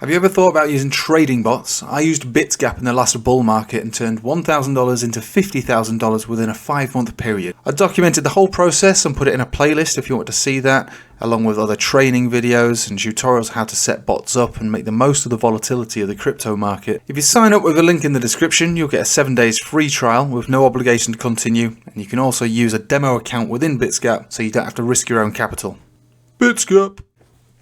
Have you ever thought about using trading bots? I used Bitsgap in the last bull market and turned $1,000 into $50,000 within a 5-month period. I documented the whole process and put it in a playlist if you want to see that, along with other training videos and tutorials how to set bots up and make the most of the volatility of the crypto market. If you sign up with a link in the description, you'll get a 7 days free trial with no obligation to continue, and you can also use a demo account within Bitsgap so you don't have to risk your own capital. Bitsgap!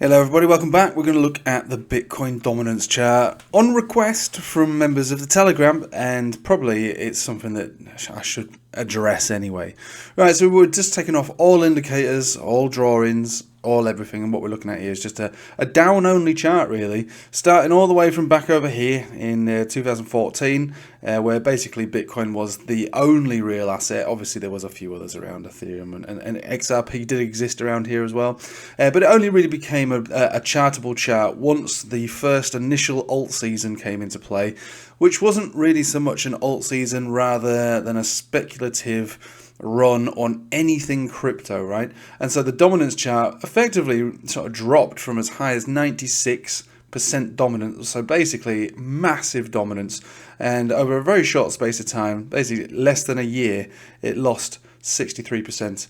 Hello everybody, welcome back. We're going to look at the Bitcoin dominance chart on request from members of the Telegram, and probably it's something that I should address anyway. Right, so we're just taking off all indicators, all drawings, all everything, and what we're looking at here is just a down-only chart really, starting all the way from back over here in 2014, where basically Bitcoin was the only real asset. Obviously there was a few others around, Ethereum and XRP did exist around here as well, but it only really became a chartable chart once the first initial alt season came into play, which wasn't really so much an alt season rather than a speculative run on anything crypto, right? And so the dominance chart effectively sort of dropped from as high as 96% dominance, so basically massive dominance, and over a very short space of time, basically less than a year, it lost 63%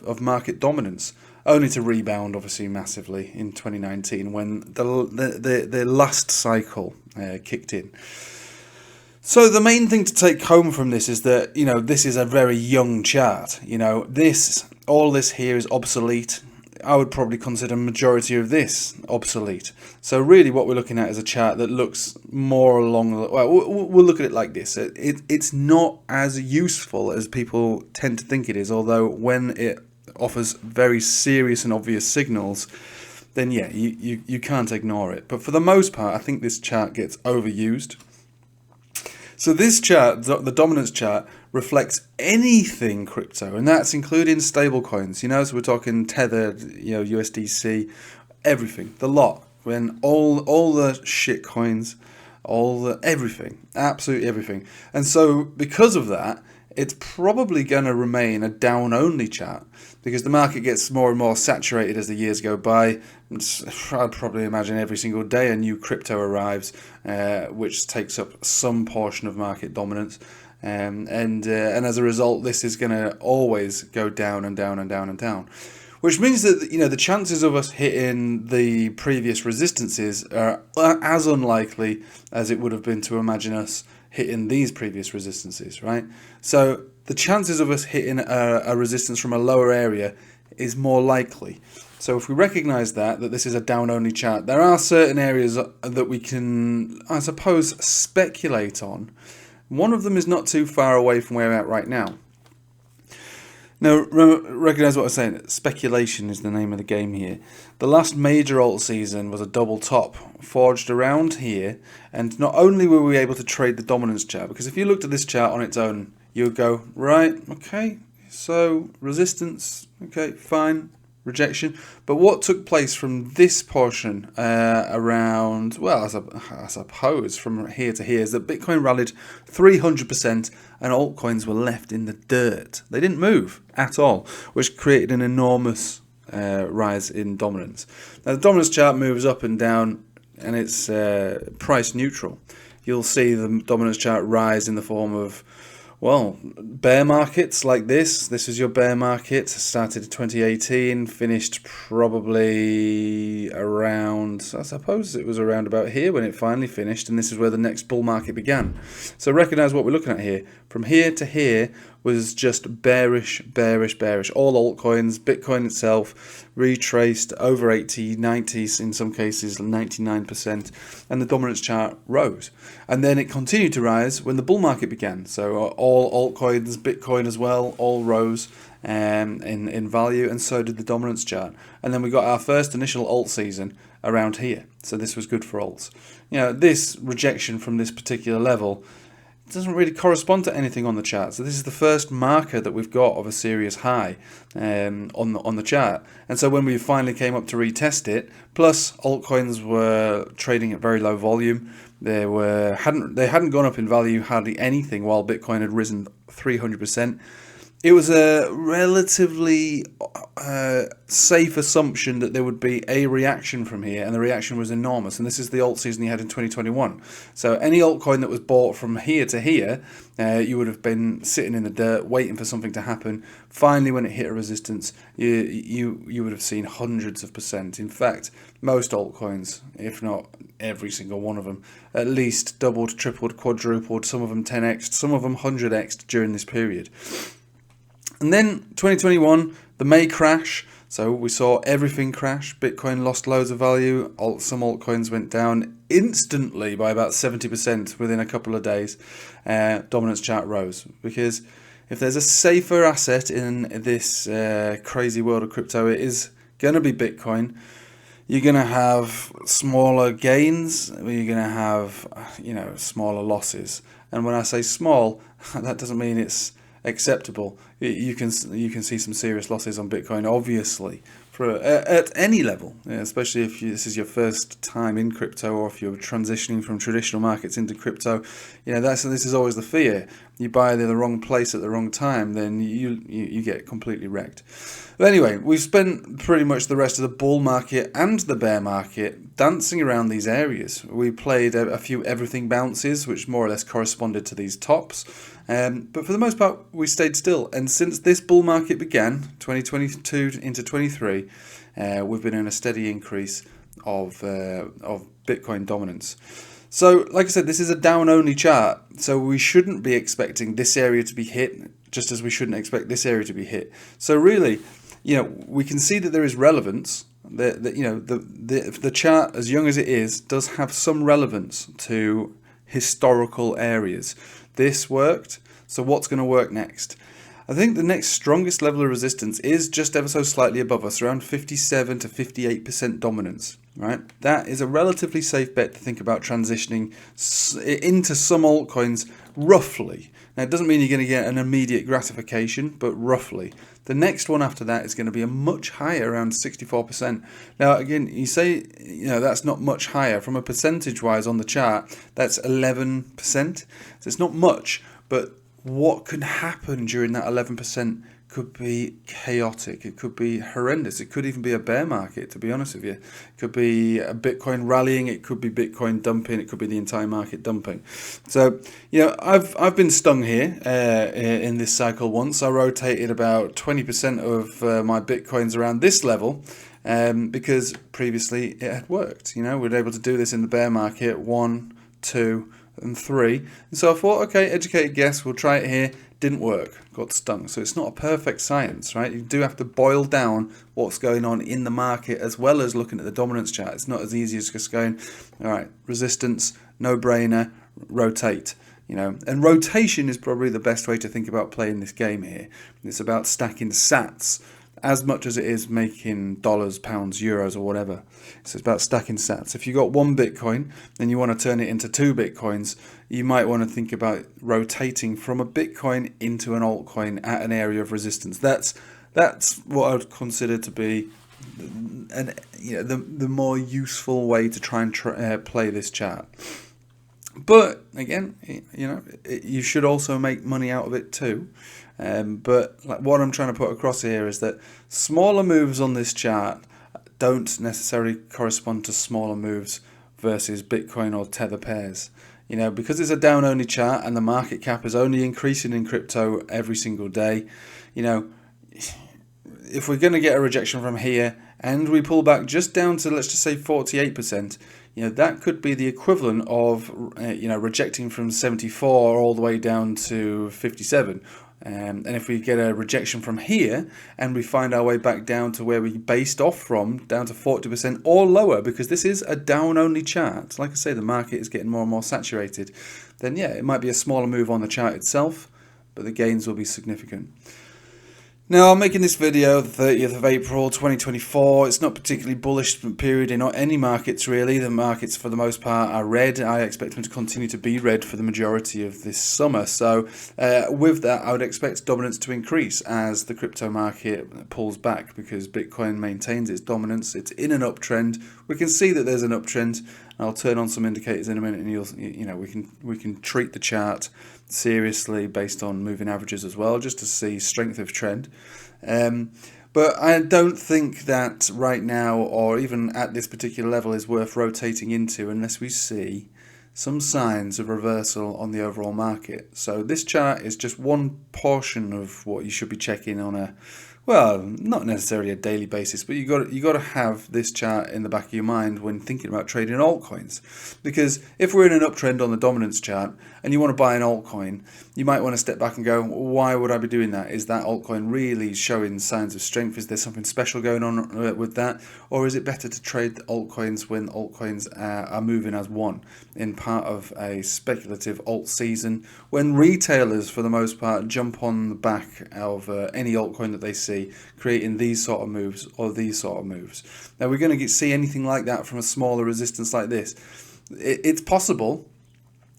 of market dominance, only to rebound obviously massively in 2019 when the last cycle kicked in. So the main thing to take home from this is that, you know, this is a very young chart. You know, all this here is obsolete. I would probably consider majority of this obsolete. So really what we're looking at is a chart that looks more along the, well, we'll look at it like this. It's not as useful as people tend to think it is, although when it offers very serious and obvious signals, then yeah, you can't ignore it. But for the most part, I think this chart gets overused. So this chart, the dominance chart, reflects anything crypto, and that's including stablecoins. You know, so we're talking Tethered, you know, USDC, everything, the lot. When all the shit coins, everything, absolutely everything. And so because of that, it's probably going to remain a down-only chart because the market gets more and more saturated as the years go by. I'd probably imagine every single day a new crypto arrives, which takes up some portion of market dominance. And as a result, this is going to always go down and down and down and down. Which means that, you know, the chances of us hitting the previous resistances are as unlikely as it would have been to imagine us hitting these previous resistances, right? So the chances of us hitting a resistance from a lower area is more likely. So if we recognize that this is a down-only chart, there are certain areas that we can, I suppose, speculate on. One of them is not too far away from where we're at right now. Now, recognize what I'm saying. Speculation is the name of the game here. The last major alt season was a double top forged around here, and not only were we able to trade the dominance chart, because if you looked at this chart on its own, you would go, right, okay, so resistance, okay, fine, rejection. But what took place from this portion around, well, I suppose from here to here, is that Bitcoin rallied 300% and altcoins were left in the dirt. They didn't move at all, which created an enormous rise in dominance. Now the dominance chart moves up and down and it's price neutral. You'll see the dominance chart rise in the form of, well, bear markets like this. This is your bear market. Started in 2018, finished probably around, I suppose it was around about here when it finally finished, and this is where the next bull market began. So recognize what we're looking at here. From here to here was just bearish, bearish, bearish. All altcoins, Bitcoin itself, retraced over 80, 90s, in some cases 99%, and the dominance chart rose. And then it continued to rise when the bull market began. So all altcoins, Bitcoin as well, all rose in value, and so did the dominance chart. And then we got our first initial alt season around here. So this was good for alts. You know, this rejection from this particular level doesn't really correspond to anything on the chart. So this is the first marker that we've got of a serious high on the chart. And so when we finally came up to retest it, plus altcoins were trading at very low volume. They hadn't gone up in value hardly anything while Bitcoin had risen 300%. it was a relatively safe assumption that there would be a reaction from here, and the reaction was enormous. And this is the alt season you had in 2021. So any altcoin that was bought from here to here, you would have been sitting in the dirt waiting for something to happen. Finally, when it hit a resistance, you would have seen hundreds of percent. In fact, most altcoins, if not every single one of them, at least doubled, tripled, quadrupled, some of them 10x, some of them 100x during this period. And then 2021, the May crash. So we saw everything crash. Bitcoin lost loads of value. Some altcoins went down instantly by about 70% within a couple of days. Dominance chart rose, because if there's a safer asset in this crazy world of crypto, it is going to be Bitcoin. You're going to have smaller gains. You're going to have, smaller losses. And when I say small, that doesn't mean it's acceptable. You can see some serious losses on Bitcoin, obviously, at any level, especially if this is your first time in crypto, or if you're transitioning from traditional markets into crypto. This is always the fear. You buy in the wrong place at the wrong time, then you get completely wrecked. But anyway, we've spent pretty much the rest of the bull market and the bear market dancing around these areas. We played a few everything bounces, which more or less corresponded to these tops. But for the most part, we stayed still. And since this bull market began, 2022 into 23, we've been in a steady increase of Bitcoin dominance. So, like I said, this is a down-only chart, so we shouldn't be expecting this area to be hit, just as we shouldn't expect this area to be hit. So really, we can see that there is relevance. The chart, as young as it is, does have some relevance to historical areas. This worked, so what's going to work next? I think the next strongest level of resistance is just ever so slightly above us, around 57 to 58% dominance. Right, that is a relatively safe bet to think about transitioning into some altcoins, roughly. Now, it doesn't mean you're going to get an immediate gratification, but roughly. The next one after that is going to be a much higher, around 64%. Now, again, you say, that's not much higher. From a percentage-wise on the chart, that's 11%. So it's not much, but what can happen during that 11% could be chaotic. It could be horrendous. It could even be a bear market, to be honest with you. It could be a Bitcoin rallying. It could be Bitcoin dumping. It could be the entire market dumping. So, I've been stung here in this cycle once. I rotated about 20% of my Bitcoins around this level because previously it had worked. We were able to do this in the bear market, 1, 2, and 3. And so I thought, okay, educated guess, we'll try it here. Didn't work, got stung. So it's not a perfect science, right? You do have to boil down what's going on in the market as well as looking at the dominance chart. It's not as easy as just going, all right, resistance, no brainer, rotate. And rotation is probably the best way to think about playing this game here. It's about stacking sats as much as it is making dollars, pounds, euros, or whatever. So it's about stacking sats. If you got one Bitcoin and you want to turn it into 2 Bitcoins, you might want to think about rotating from a Bitcoin into an altcoin at an area of resistance. That's what I would consider to be the more useful way to try and play this chart. But again, you should also make money out of it too. But what I'm trying to put across here is that smaller moves on this chart don't necessarily correspond to smaller moves versus Bitcoin or Tether pairs. Because it's a down-only chart and the market cap is only increasing in crypto every single day, if we're going to get a rejection from here and we pull back just down to, let's just say 48%, that could be the equivalent of, rejecting from 74 all the way down to 57. And if we get a rejection from here and we find our way back down to where we based off from, down to 40% or lower, because this is a down-only chart, like I say, the market is getting more and more saturated, then yeah, it might be a smaller move on the chart itself, but the gains will be significant. Now, I'm making this video the 30th of April 2024. It's not particularly bullish period in any markets, really. The markets, for the most part, are red. I expect them to continue to be red for the majority of this summer. So, with that, I would expect dominance to increase as the crypto market pulls back, because Bitcoin maintains its dominance. It's in an uptrend. We can see that there's an uptrend. I'll turn on some indicators in a minute, and we can treat the chart seriously based on moving averages as well, just to see strength of trend. But I don't think that right now, or even at this particular level, is worth rotating into unless we see some signs of reversal on the overall market. So this chart is just one portion of what you should be checking on a, well, not necessarily a daily basis, but you got to have this chart in the back of your mind when thinking about trading altcoins. Because if we're in an uptrend on the dominance chart and you want to buy an altcoin, you might want to step back and go, why would I be doing that? Is that altcoin really showing signs of strength? Is there something special going on with that? Or is it better to trade altcoins when altcoins are moving as one in part of a speculative alt season, when retailers for the most part jump on the back of any altcoin that they see, creating these sort of moves or these sort of moves? Now, we're going to see anything like that from a smaller resistance like this. It's possible.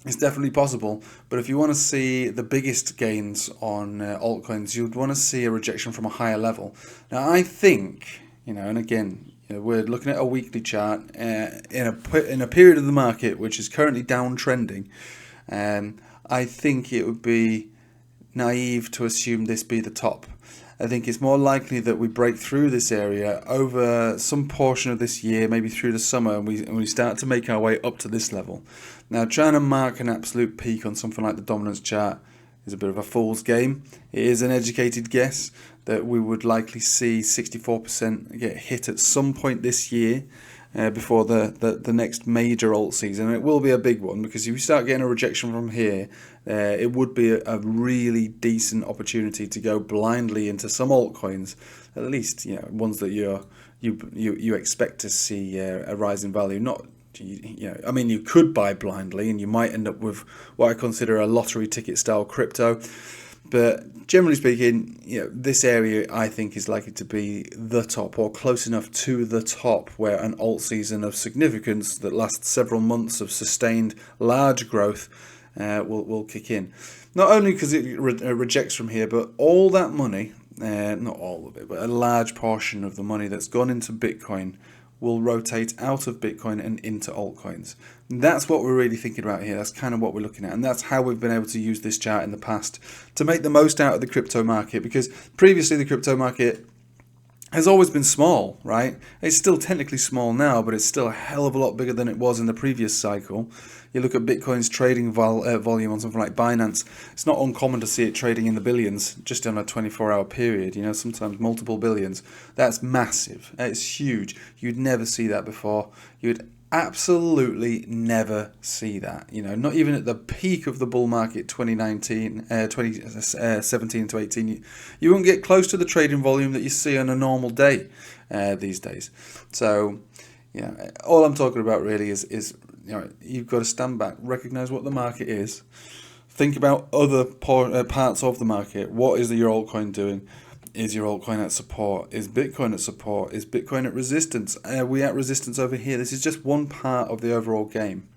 It's definitely possible, but if you want to see the biggest gains on altcoins, you'd want to see a rejection from a higher level. Now, I think, and again, we're looking at a weekly chart in a period of the market which is currently downtrending. I think it would be naive to assume this be the top. I think it's more likely that we break through this area over some portion of this year, maybe through the summer, and we start to make our way up to this level. Now, trying to mark an absolute peak on something like the dominance chart is a bit of a fool's game. It is an educated guess that we would likely see 64% get hit at some point this year before the next major alt season. And it will be a big one, because if you start getting a rejection from here, it would be a really decent opportunity to go blindly into some altcoins, at least ones that you expect to see a rise in value. Not you could buy blindly and you might end up with what I consider a lottery ticket style crypto. But generally speaking, this area I think is likely to be the top, or close enough to the top, where an alt season of significance that lasts several months of sustained large growth will kick in. Not only because it rejects from here, but all that money, not all of it, but a large portion of the money that's gone into Bitcoin will rotate out of Bitcoin and into altcoins. That's what we're really thinking about here. That's kind of what we're looking at. And that's how we've been able to use this chart in the past to make the most out of the crypto market, because previously the crypto market has always been small, right? It's still technically small now, but it's still a hell of a lot bigger than it was in the previous cycle. You look at Bitcoin's trading volume on something like Binance, it's not uncommon to see it trading in the billions just on a 24-hour period, sometimes multiple billions. That's massive. It's huge. You'd never see that before. You'd absolutely never see that. Not even at the peak of the bull market 2017 to 18, you wouldn't get close to the trading volume that you see on a normal day these days. So, all I'm talking about really is you've got to stand back, recognize what the market is, think about other parts of the market. What is your altcoin doing? Is your altcoin at support? Is Bitcoin at support? Is Bitcoin at resistance? Are we at resistance over here? This is just one part of the overall game.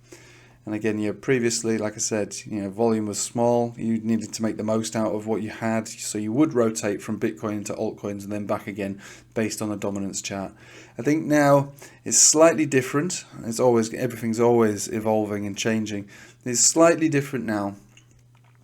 And again, previously, like I said, volume was small. You needed to make the most out of what you had, so you would rotate from Bitcoin into altcoins and then back again based on the dominance chart. I think now it's slightly different. Everything's always evolving and changing. It's slightly different now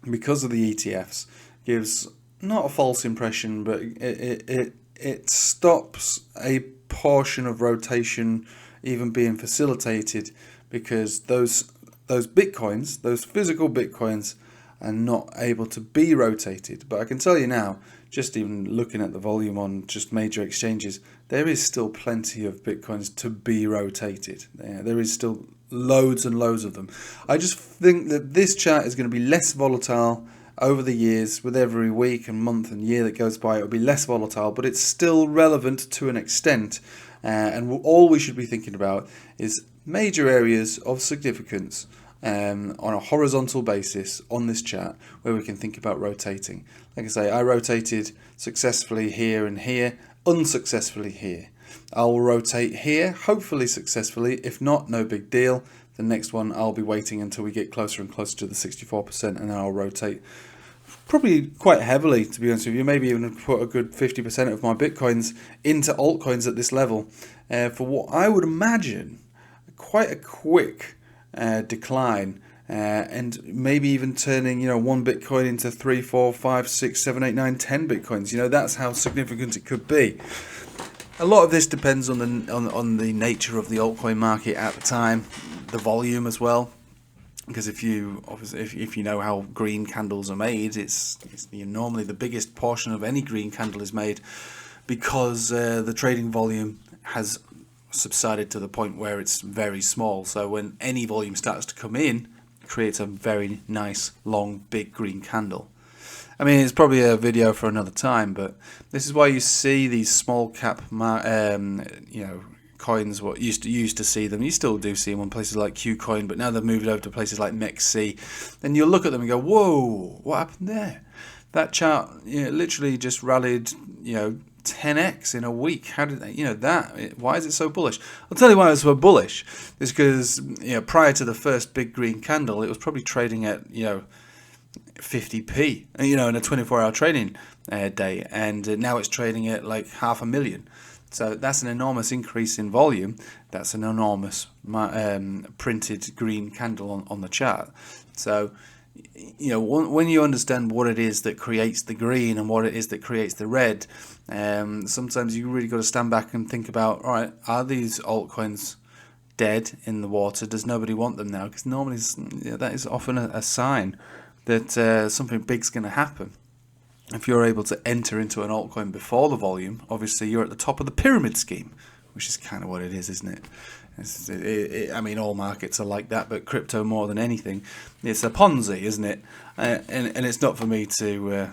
because of the ETFs. Gives not a false impression, but it stops a portion of rotation even being facilitated, because those bitcoins, those physical bitcoins, are not able to be rotated. But I can tell you now, just even looking at the volume on just major exchanges, there is still plenty of bitcoins to be rotated. There is still loads and loads of them. I just think that this chart is going to be less volatile over the years. With every week and month and year that goes by, it will be less volatile, but it's still relevant to an extent. And all we should be thinking about is major areas of significance on a horizontal basis on this chart, where we can think about rotating. Like I say, I rotated successfully here and here, unsuccessfully here. I'll rotate here, hopefully successfully. If not, no big deal. The next one, I'll be waiting until we get closer and closer to the 64%, and then I'll rotate probably quite heavily, to be honest with you. Maybe even put a good 50% of my bitcoins into altcoins at this level for what I would imagine quite a quick decline and maybe even turning, 1 Bitcoin into 3, 4, 5, 6, 7, 8, 9, 10 Bitcoins. That's how significant it could be. A lot of this depends on the nature of the altcoin market at the time, the volume as well. Because if you know how green candles are made, it's normally the biggest portion of any green candle is made because the trading volume has subsided to the point where it's very small. So when any volume starts to come in, it creates a very nice, long, big green candle. I mean, it's probably a video for another time, but this is why you see these small cap, coins. What you used to see them, you still do see them on places like KuCoin, but now they've moved over to places like MEXC. Then you'll look at them and go, "Whoa, what happened there?" That chart, literally just rallied, 10x in a week. How did that? Why is it so bullish? I'll tell you why it's so bullish. It's because prior to the first big green candle, it was probably trading at 50p, in a 24-hour trading day, and now it's trading at like 500,000. So that's an enormous increase in volume. That's an enormous printed green candle on the chart. So, when you understand what it is that creates the green and what it is that creates the red, sometimes you really got to stand back and think about, all right, are these altcoins dead in the water? Does nobody want them now? Because normally that is often a sign that something big's going to happen. If you're able to enter into an altcoin before the volume, obviously you're at the top of the pyramid scheme, which is kind of what it is, isn't it? I mean, all markets are like that, but crypto more than anything. It's a Ponzi, isn't it? And it's not for me to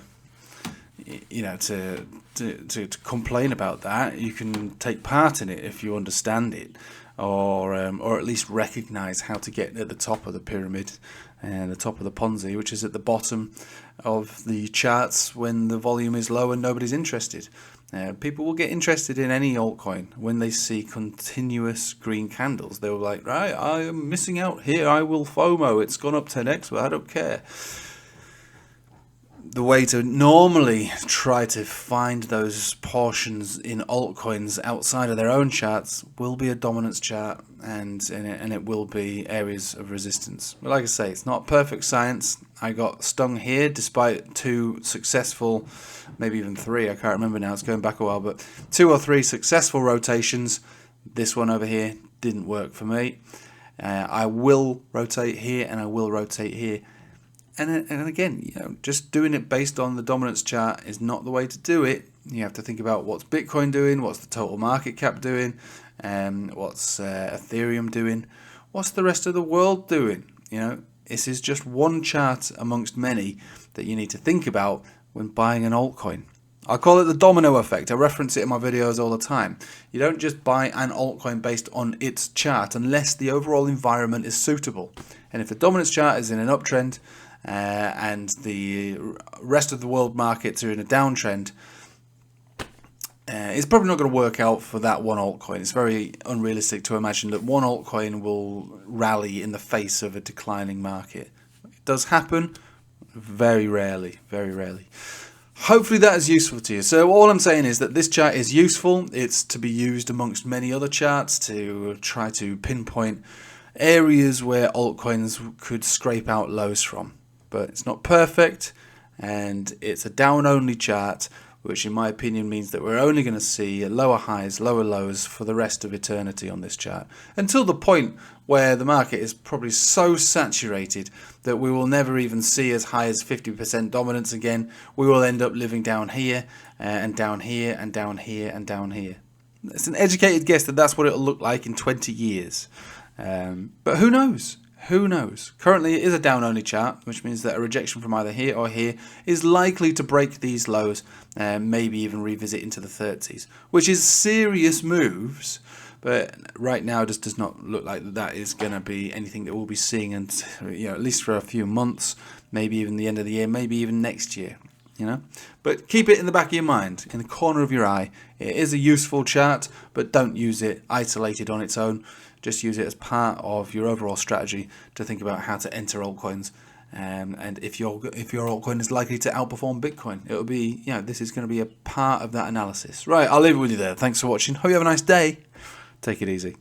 complain about that. You can take part in it if you understand it, or at least recognise how to get at the top of the pyramid and the top of the Ponzi, which is at the bottom of the charts when the volume is low and nobody's interested. People will get interested in any altcoin when they see continuous green candles. They'll be like, right, I am missing out here, I will FOMO, it's gone up 10x, but I don't care. The way to normally try to find those portions in altcoins outside of their own charts will be a dominance chart, and it will be areas of resistance. But like I say, it's not perfect science. I got stung here despite 2 successful, maybe even 3, I can't remember now, it's going back a while, but 2 or 3 successful rotations. This one over here didn't work for me. I will rotate here and I will rotate here. And again, just doing it based on the dominance chart is not the way to do it. You have to think about what's Bitcoin doing, what's the total market cap doing, what's Ethereum doing, what's the rest of the world doing. This is just one chart amongst many that you need to think about when buying an altcoin. I call it the domino effect. I reference it in my videos all the time. You don't just buy an altcoin based on its chart unless the overall environment is suitable. And if the dominance chart is in an uptrend, and the rest of the world markets are in a downtrend, it's probably not going to work out for that one altcoin. It's very unrealistic to imagine that one altcoin will rally in the face of a declining market. It does happen, very rarely, very rarely. Hopefully that is useful to you. So all I'm saying is that this chart is useful. It's to be used amongst many other charts to try to pinpoint areas where altcoins could scrape out lows from. But it's not perfect, and it's a down-only chart, which in my opinion means that we're only going to see lower highs, lower lows for the rest of eternity on this chart, until the point where the market is probably so saturated that we will never even see as high as 50% dominance again. We will end up living down here, and down here, and down here, and down here. It's an educated guess that that's what it'll look like in 20 years. But who knows? Who knows? Currently it is a down-only chart, which means that a rejection from either here or here is likely to break these lows, maybe even revisit into the 30s, which is serious moves, but right now it just does not look like that is going to be anything that we'll be seeing, and at least for a few months, maybe even the end of the year, maybe even next year. But keep it in the back of your mind, in the corner of your eye. It is a useful chart, but don't use it isolated on its own. Just use it as part of your overall strategy to think about how to enter altcoins, and if your altcoin is likely to outperform Bitcoin, it'll be this is going to be a part of that analysis. Right, I'll leave it with you there. Thanks for watching. Hope you have a nice day. Take it easy.